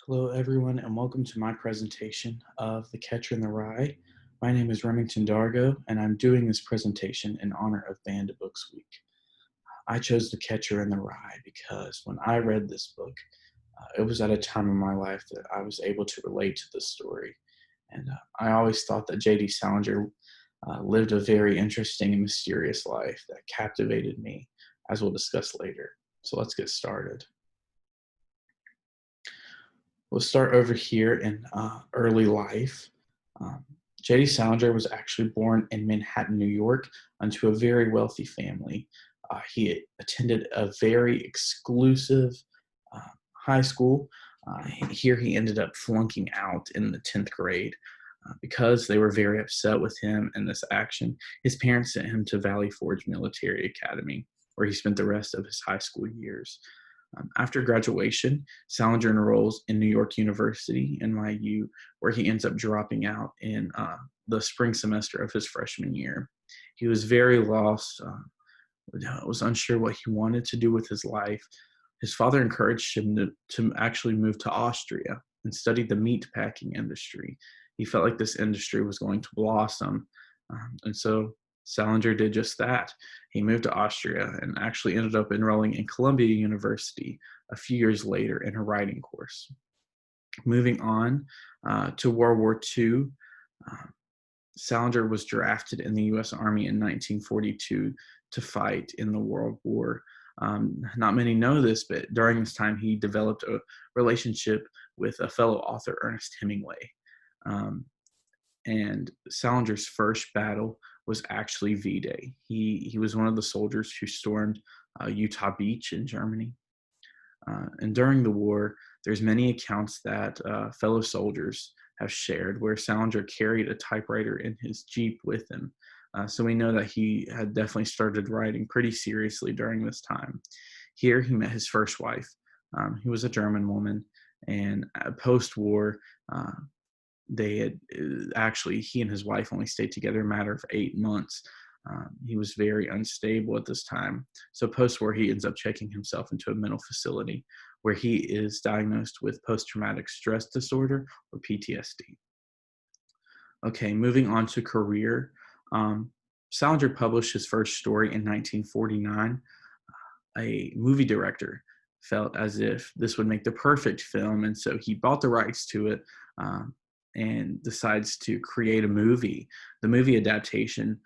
Hello, everyone, and welcome to my presentation of The Catcher in the Rye. My name is Remington Dargo, and I'm doing this presentation in honor of Banned Books Week. I chose The Catcher in the Rye because when I read this book, it was at a time in my life that I was able to relate to the story. And I always thought that J.D. Salinger lived a very interesting and mysterious life that captivated me, as we'll discuss later. So let's get started. We'll start over here in early life. Um, J.D. Salinger was actually born in Manhattan, New York, into a very wealthy family. He attended a very exclusive uh, high school. Here he ended up flunking out in the 10th grade. Because they were very upset with him and this action, his parents sent him to Valley Forge Military Academy, where he spent the rest of his high school years. After graduation, Salinger enrolls in New York University, NYU, where he ends up dropping out in the spring semester of his freshman year. He was very lost, was unsure what he wanted to do with his life. His father encouraged him to actually move to Austria and study the meat packing industry. He felt like this industry was going to blossom. And so Salinger did just that. He moved to Austria and actually ended up enrolling in Columbia University a few years later in a writing course. Moving on to World War II, uh, Salinger was drafted in the U.S. Army in 1942 to fight in the World War. Not many know this, but during this time, he developed a relationship with a fellow author, Ernest Hemingway. Um, and Salinger's first battle was actually V-Day. He was one of the soldiers who stormed Utah Beach in Germany. And during the war, there's many accounts that fellow soldiers have shared where Salinger carried a typewriter in his Jeep with him. So we know that he had definitely started writing pretty seriously during this time. Here he met his first wife, who was a German woman, and post-war, uh, they had actually, he and his wife only stayed together a matter of 8 months. He was very unstable at this time. So post-war, he ends up checking himself into a mental facility where he is diagnosed with post-traumatic stress disorder or PTSD. Okay, moving on to career. Salinger published his first story in 1949. A movie director felt as if this would make the perfect film, and so he bought the rights to it and decides to create a movie. The movie adaptation,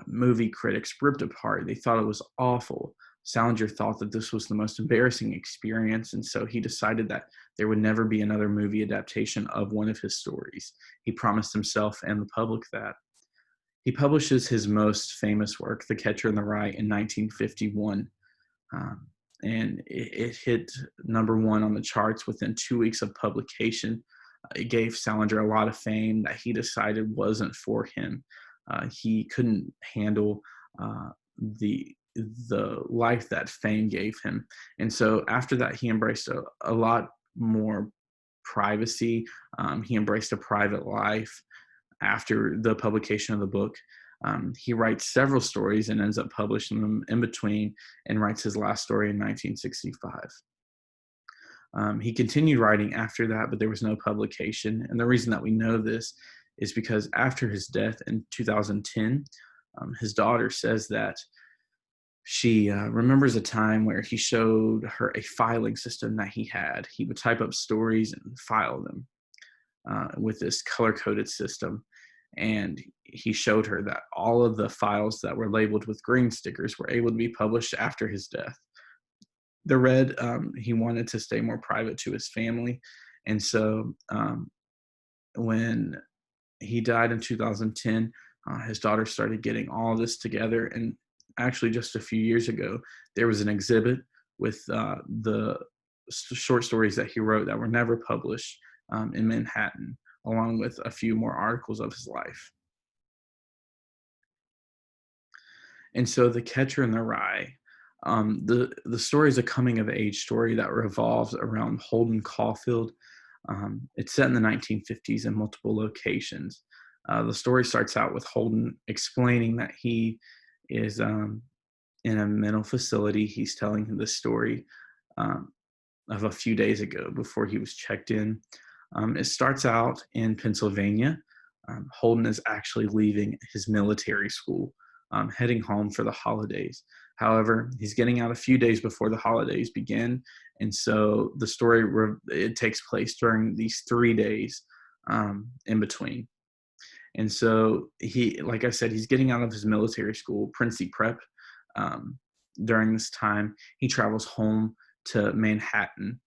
movie critics ripped apart. They thought it was awful. Salinger thought that this was the most embarrassing experience, and so he decided that there would never be another movie adaptation of one of his stories. He promised himself and the public that. He publishes his most famous work, The Catcher in the Rye, in 1951. Um, and it hit number one on the charts within 2 weeks of publication. It gave Salinger a lot of fame that he decided wasn't for him. He couldn't handle the life that fame gave him, and so after that, he embraced a lot more privacy. He embraced a private life after the publication of the book. He writes several stories and ends up publishing them in between and writes his last story in 1965. He continued writing after that, but there was no publication. And the reason that we know this is because after his death in 2010, his daughter says that she remembers a time where he showed her a filing system that he had. He would type up stories and file them with this color coded system. And he showed her that all of the files that were labeled with green stickers were able to be published after his death. The red, he wanted to stay more private to his family. And so when he died in 2010, his daughter started getting all this together. And actually, just a few years ago, there was an exhibit with the short stories that he wrote that were never published in Manhattan, along with a few more articles of his life. And so The Catcher in the Rye, the story is a coming of age story that revolves around Holden Caulfield. It's set in the 1950s in multiple locations. The story starts out with Holden explaining that he is in a mental facility. He's telling the story. Um, of a few days ago before he was checked in. It starts out in Pennsylvania. Holden is actually leaving his military school, heading home for the holidays. However, he's getting out a few days before the holidays begin, and so the story it takes place during these 3 days in between. And so he, like I said, he's getting out of his military school, Princey Prep. Um, During this time, he travels home to Manhattan,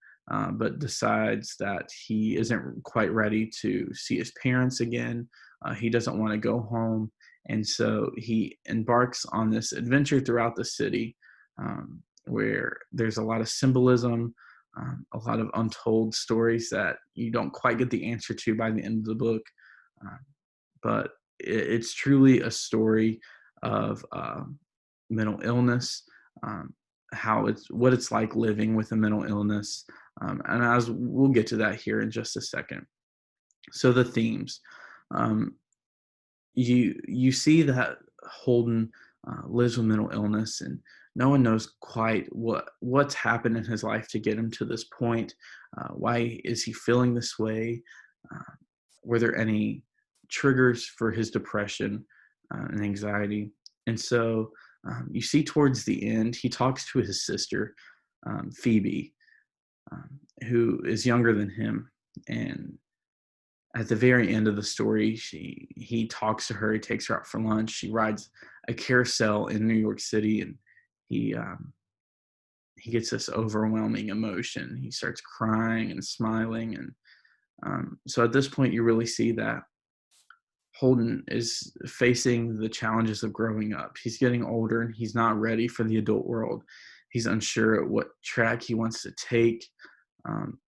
but decides that he isn't quite ready to see his parents again. He doesn't want to go home. And so he embarks on this adventure throughout the city where there's a lot of symbolism, a lot of untold stories that you don't quite get the answer to by the end of the book. Um, but it's truly a story of mental illness, um, how it's what it's like living with a mental illness, and as we'll get to that here in just a second. So the themes, um, you see that Holden lives with mental illness, and no one knows quite what's happened in his life to get him to this point. Why is he feeling this way? Uh, were there any triggers for his depression and anxiety? And so you see towards the end, he talks to his sister, Phoebe, um, who is younger than him, and at the very end of the story, he talks to her. He takes her out for lunch. She rides a carousel in New York City, and he he gets this overwhelming emotion. He starts crying and smiling, and so at this point, you really see that Holden is facing the challenges of growing up. He's getting older, and he's not ready for the adult world. He's unsure at what track he wants to take. Um,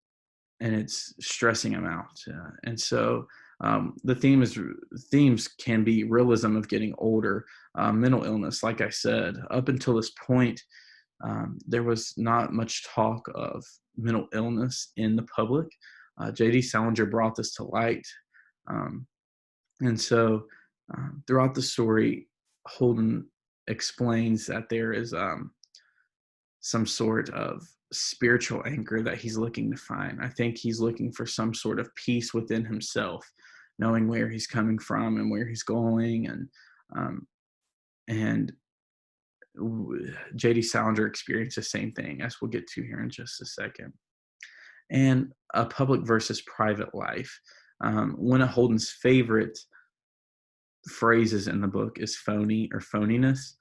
and it's stressing him out. And so the themes can be realism of getting older, mental illness. Like I said, up until this point, there was not much talk of mental illness in the public. J.D. Salinger brought this to light, um, and so throughout the story, Holden explains that there is some sort of spiritual anchor that he's looking to find. I think he's looking for some sort of peace within himself, knowing where he's coming from and where he's going. Um, and J.D. Salinger experienced the same thing, as we'll get to here in just a second. And a public versus private life. One of Holden's favorite phrases in the book is phony or phoniness.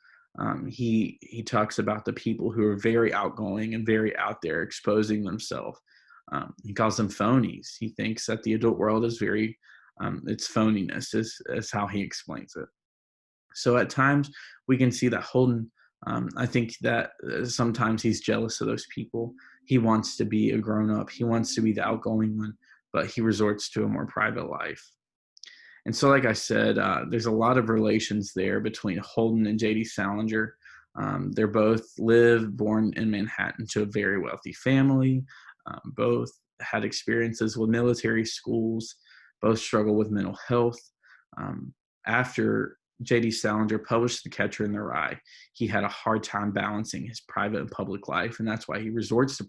He talks about the people who are very outgoing and very out there exposing themselves. He calls them phonies. He thinks that the adult world is very it's phoniness is how he explains it. So at times we can see that Holden. I think that sometimes he's jealous of those people. He wants to be a grown up. He wants to be the outgoing one, but he resorts to a more private life. And so, like I said, there's a lot of relations there between Holden and J.D. Salinger. They're both born in Manhattan to a very wealthy family. Both had experiences with military schools. Both struggle with mental health. After J.D. Salinger published The Catcher in the Rye, he had a hard time balancing his private and public life, and that's why he resorts to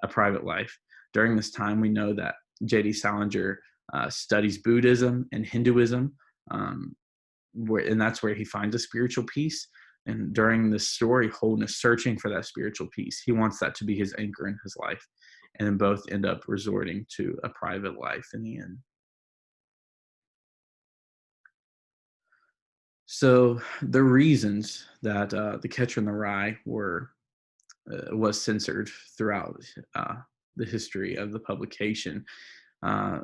a private life. During this time, we know that J.D. Salinger studies Buddhism and Hinduism, and that's where he finds a spiritual peace. And during this story, Holden is searching for that spiritual peace. He wants that to be his anchor in his life. And then both end up resorting to a private life in the end. So the reasons that The Catcher in the Rye was censored throughout the history of the publication.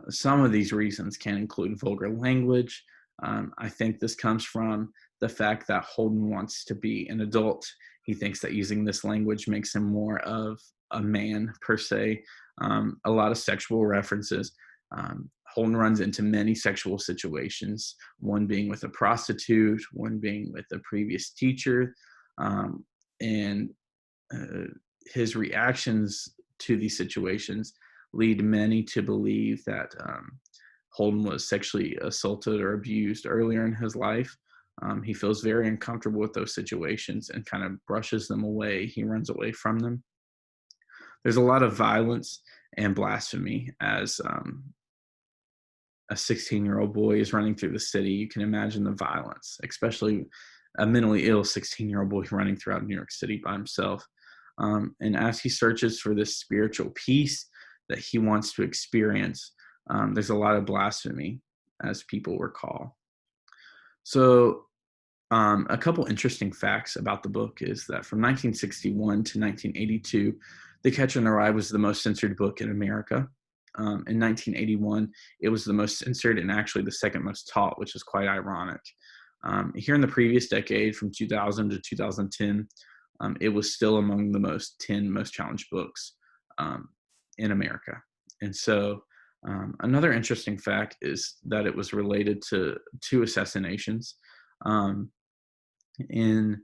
Some of these reasons can include vulgar language. I think this comes from the fact that Holden wants to be an adult. He thinks that using this language makes him more of a man, per se. A lot of sexual references. Holden runs into many sexual situations, one being with a prostitute, one being with a previous teacher. And his reactions to these situations lead many to believe that Holden was sexually assaulted or abused earlier in his life. He feels very uncomfortable with those situations and kind of brushes them away. He runs away from them. There's a lot of violence and blasphemy as a 16-year-old boy is running through the city. You can imagine the violence, especially a mentally ill 16-year-old boy running throughout New York City by himself. And as he searches for this spiritual peace that he wants to experience, there's a lot of blasphemy, as people recall. So, a couple interesting facts about the book is that from 1961 to 1982, The Catcher in the Rye was the most censored book in America. In 1981, it was the most censored and actually the second most taught, which is quite ironic. Here in the previous decade, from 2000 to 2010, it was still among the 10 most challenged books in America. And so another interesting fact is that it was related to two assassinations. In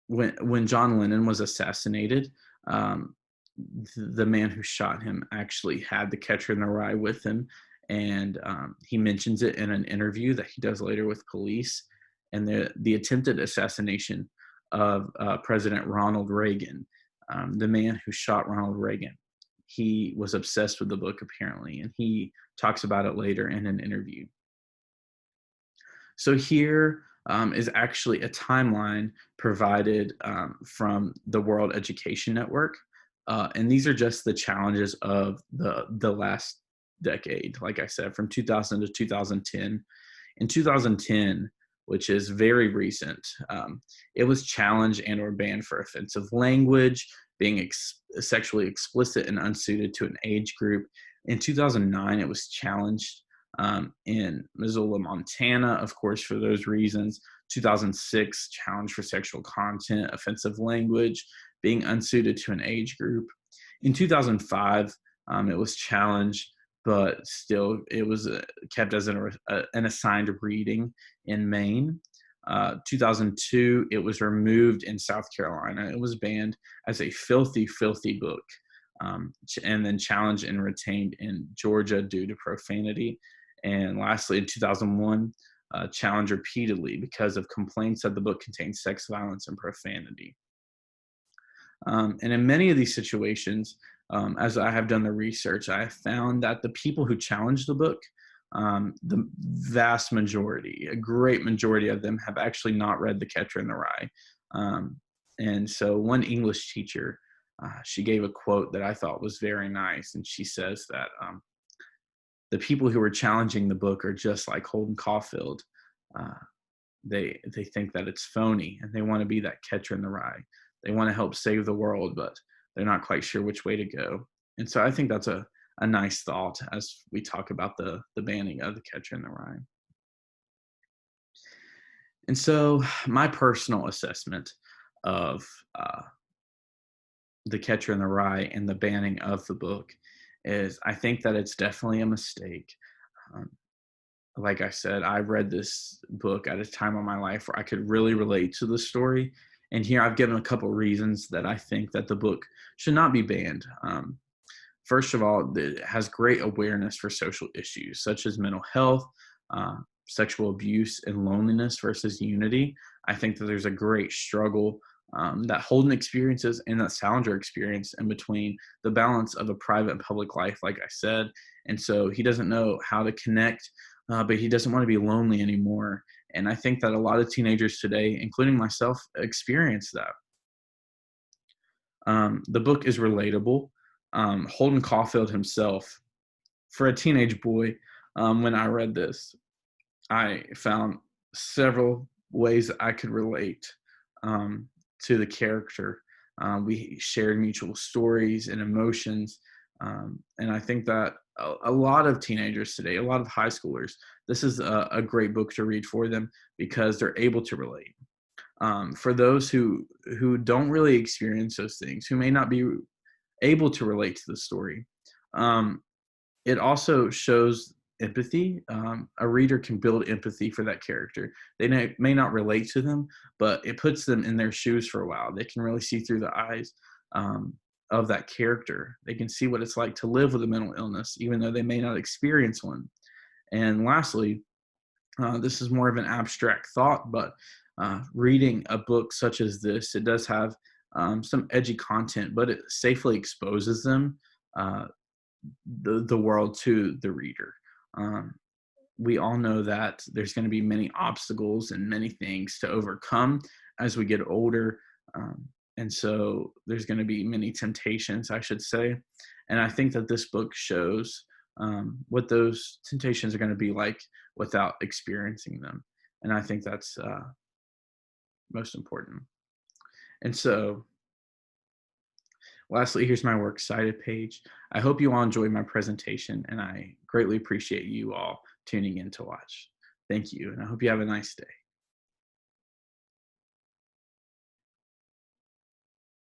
when John Lennon was assassinated, um, the man who shot him actually had The Catcher in the Rye with him, and he mentions it in an interview that he does later with police. And the attempted assassination of President Ronald Reagan, the man who shot Ronald Reagan, he was obsessed with the book apparently, and he talks about it later in an interview. So here is actually a timeline provided from the World Education Network. And these are just the challenges of the last decade, like I said, from 2000 to 2010. In 2010, which is very recent, it was challenged and or banned for offensive language, being sexually explicit and unsuited to an age group. In 2009, it was challenged in Missoula, Montana, of course, for those reasons. 2006, challenge for sexual content, offensive language, being unsuited to an age group. In 2005, it was challenged, but still it was kept as an assigned reading in Maine. 2002, it was removed in South Carolina. It was banned as a filthy, filthy book, and then challenged and retained in Georgia due to profanity. And lastly, in 2001, challenged repeatedly because of complaints that the book contained sex, violence, and profanity. And in many of these situations, as I have done the research, I have found that the people who challenged the book, the vast majority, a great majority of them have actually not read The Catcher in the Rye. And so one English teacher, she gave a quote that I thought was very nice. And she says that the people who are challenging the book are just like Holden Caulfield. They think that it's phony, and they want to be that catcher in the rye. They want to help save the world, but they're not quite sure which way to go. And so I think that's a nice thought as we talk about the banning of The Catcher in the Rye. And so my personal assessment of The Catcher in the Rye and the banning of the book is I think that it's definitely a mistake. Like I said, I read this book at a time of my life where I could really relate to the story. And here I've given a couple reasons that I think that the book should not be banned. First of all, it has great awareness for social issues such as mental health, sexual abuse, and loneliness versus unity. I think that there's a great struggle that Holden experiences and that Salinger experienced in between the balance of a private and public life, like I said. And so he doesn't know how to connect, but he doesn't want to be lonely anymore. And I think that a lot of teenagers today, including myself, experience that. The book is relatable. Holden Caulfield himself, for a teenage boy, when I read this, I found several ways that I could relate to the character. We shared mutual stories and emotions. And I think that a lot of teenagers today, a lot of high schoolers, this is a great book to read for them because they're able to relate. For those who don't really experience those things, who may not be able to relate to the story, it also shows empathy. A reader can build empathy for that character. They may not relate to them, but it puts them in their shoes for a while. They can really see through the eyes of that character. They can see what it's like to live with a mental illness, even though they may not experience one. And lastly, this is more of an abstract thought, but reading a book such as this, it does have some edgy content, but it safely exposes them, uh, the world to the reader. Um, we all know that there's going to be many obstacles and many things to overcome as we get older. Um, and so there's going to be many temptations, I should say. And I think that this book shows what those temptations are going to be like without experiencing them. And I think that's most important. And so, lastly, here's my works cited page. I hope you all enjoyed my presentation, and I greatly appreciate you all tuning in to watch. Thank you, and I hope you have a nice day.